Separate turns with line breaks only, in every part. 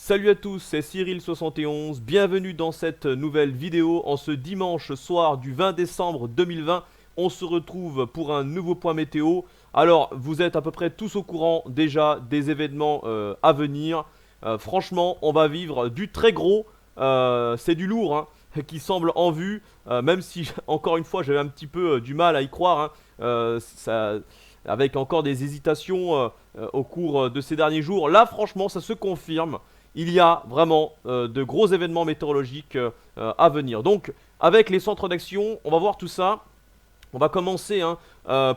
Salut à tous, c'est Cyril71, bienvenue dans cette nouvelle vidéo. En ce dimanche soir du 20 décembre 2020, on se retrouve pour un nouveau point météo. Alors, vous êtes à peu près tous au courant déjà des événements à venir. Franchement, on va vivre du très gros, c'est du lourd, hein, qui semble en vue, même si, encore une fois, j'avais un petit peu du mal à y croire, hein. Avec encore des hésitations au cours de ces derniers jours. Là, franchement, ça se confirme. Il y a vraiment de gros événements météorologiques à venir. Donc, avec les centres d'action, on va voir tout ça. On va commencer hein,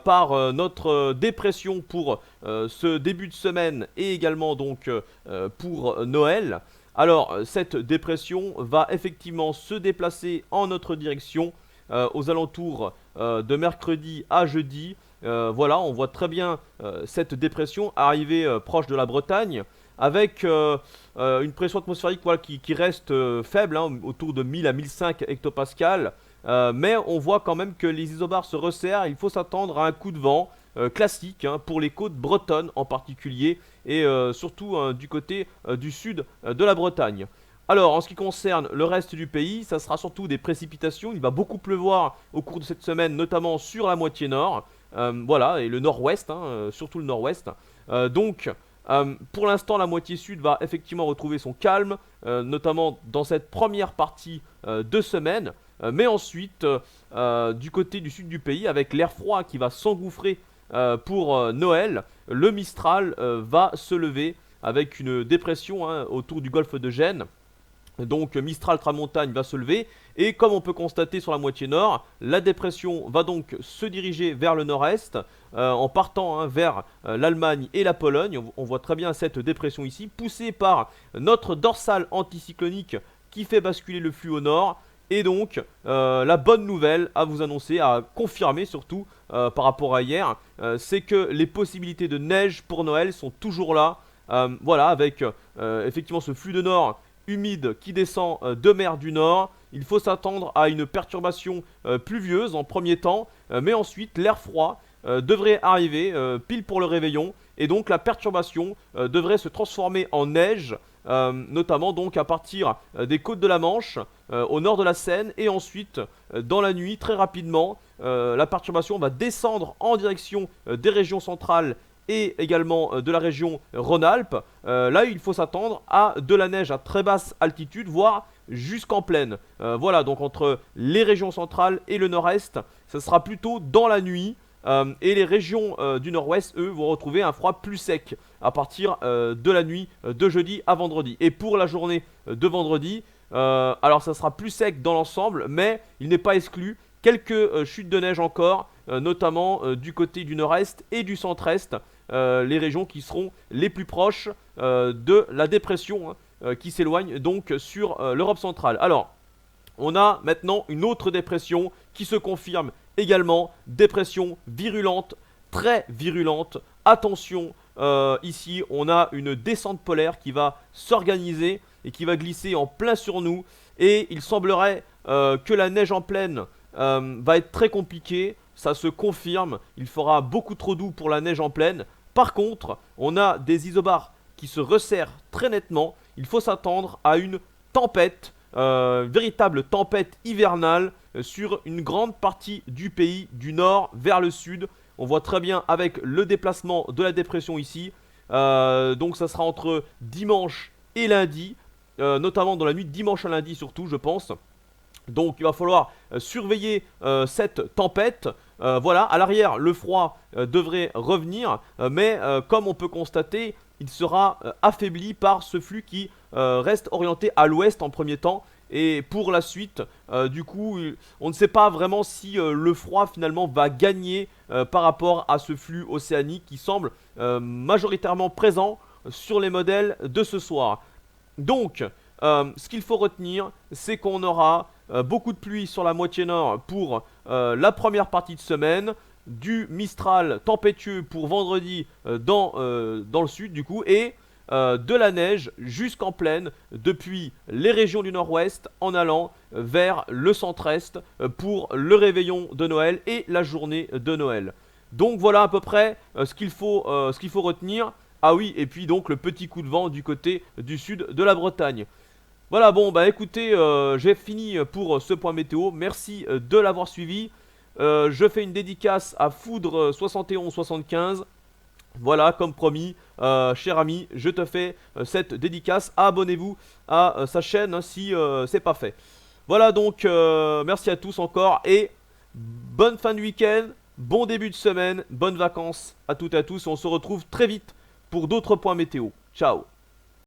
par notre dépression pour ce début de semaine et également donc pour Noël. Alors, cette dépression va effectivement se déplacer en notre direction aux alentours de mercredi à jeudi. Voilà, on voit très bien cette dépression arriver proche de la Bretagne avec une pression atmosphérique voilà, qui reste faible, hein, autour de 1000 à 1005 hectopascales. Mais on voit quand même que les isobars se resserrent. Il faut s'attendre à un coup de vent classique hein, pour les côtes bretonnes en particulier et surtout du côté du sud de la Bretagne. Alors, en ce qui concerne le reste du pays, ça sera surtout des précipitations. Il va beaucoup pleuvoir au cours de cette semaine, notamment sur la moitié nord. Voilà, et le nord-ouest, hein, surtout le nord-ouest. Donc, pour l'instant, la moitié sud va effectivement retrouver son calme, notamment dans cette première partie de semaine. Mais ensuite, du côté du sud du pays, avec l'air froid qui va s'engouffrer pour Noël, le Mistral va se lever avec une dépression hein, autour du golfe de Gênes. Donc Mistral Tramontagne va se lever et comme on peut constater sur la moitié nord, la dépression va donc se diriger vers le nord-est en partant hein, vers l'Allemagne et la Pologne. On voit très bien cette dépression ici, poussée par notre dorsale anticyclonique qui fait basculer le flux au nord. Et donc la bonne nouvelle à vous annoncer, à confirmer surtout par rapport à hier, c'est que les possibilités de neige pour Noël sont toujours là. Voilà, avec effectivement ce flux de nord humide qui descend de mer du Nord. Il faut s'attendre à une perturbation pluvieuse en premier temps, mais ensuite l'air froid devrait arriver pile pour le réveillon et donc la perturbation devrait se transformer en neige, notamment donc à partir des côtes de la Manche, au nord de la Seine et ensuite dans la nuit très rapidement la perturbation va descendre en direction des régions centrales et également de la région Rhône-Alpes. Là, il faut s'attendre à de la neige à très basse altitude, voire jusqu'en plaine. Voilà, donc entre les régions centrales et le nord-est, ça sera plutôt dans la nuit. Et les régions du nord-ouest, eux, vont retrouver un froid plus sec à partir de la nuit de jeudi à vendredi. Et pour la journée de vendredi, alors ça sera plus sec dans l'ensemble, mais il n'est pas exclu quelques chutes de neige encore, notamment du côté du nord-est et du centre-est, les régions qui seront les plus proches de la dépression hein, qui s'éloigne donc sur l'Europe centrale. Alors, on a maintenant une autre dépression qui se confirme également, dépression virulente, très virulente. Attention, ici on a une descente polaire qui va s'organiser et qui va glisser en plein sur nous. Et il semblerait que la neige en plaine va être très compliquée, ça se confirme, il fera beaucoup trop doux pour la neige en plaine. Par contre, on a des isobars qui se resserrent très nettement, il faut s'attendre à une tempête, véritable tempête hivernale sur une grande partie du pays, du nord vers le sud. On voit très bien avec le déplacement de la dépression ici, donc ça sera entre dimanche et lundi, notamment dans la nuit de dimanche à lundi surtout je pense. Donc il va falloir surveiller cette tempête. Voilà, à l'arrière, le froid devrait revenir, mais comme on peut constater, il sera affaibli par ce flux qui reste orienté à l'ouest en premier temps. Et pour la suite, du coup, on ne sait pas vraiment si le froid finalement va gagner par rapport à ce flux océanique qui semble majoritairement présent sur les modèles de ce soir. Donc, ce qu'il faut retenir, c'est qu'on aura beaucoup de pluie sur la moitié nord pour la première partie de semaine, du Mistral tempétueux pour vendredi dans le sud du coup, et de la neige jusqu'en plaine depuis les régions du nord-ouest en allant vers le centre-est pour le réveillon de Noël et la journée de Noël. Donc voilà à peu près ce qu'il faut retenir. Ah oui, et puis donc le petit coup de vent du côté du sud de la Bretagne. Voilà, bon, bah écoutez, j'ai fini pour ce point météo. Merci de l'avoir suivi. Je fais une dédicace à Foudre 7175. Voilà, comme promis, cher ami, je te fais cette dédicace. Abonnez-vous à sa chaîne hein, si c'est pas fait. Voilà donc, merci à tous encore et bonne fin de week-end, bon début de semaine, bonnes vacances à toutes et à tous. On se retrouve très vite pour d'autres points météo. Ciao.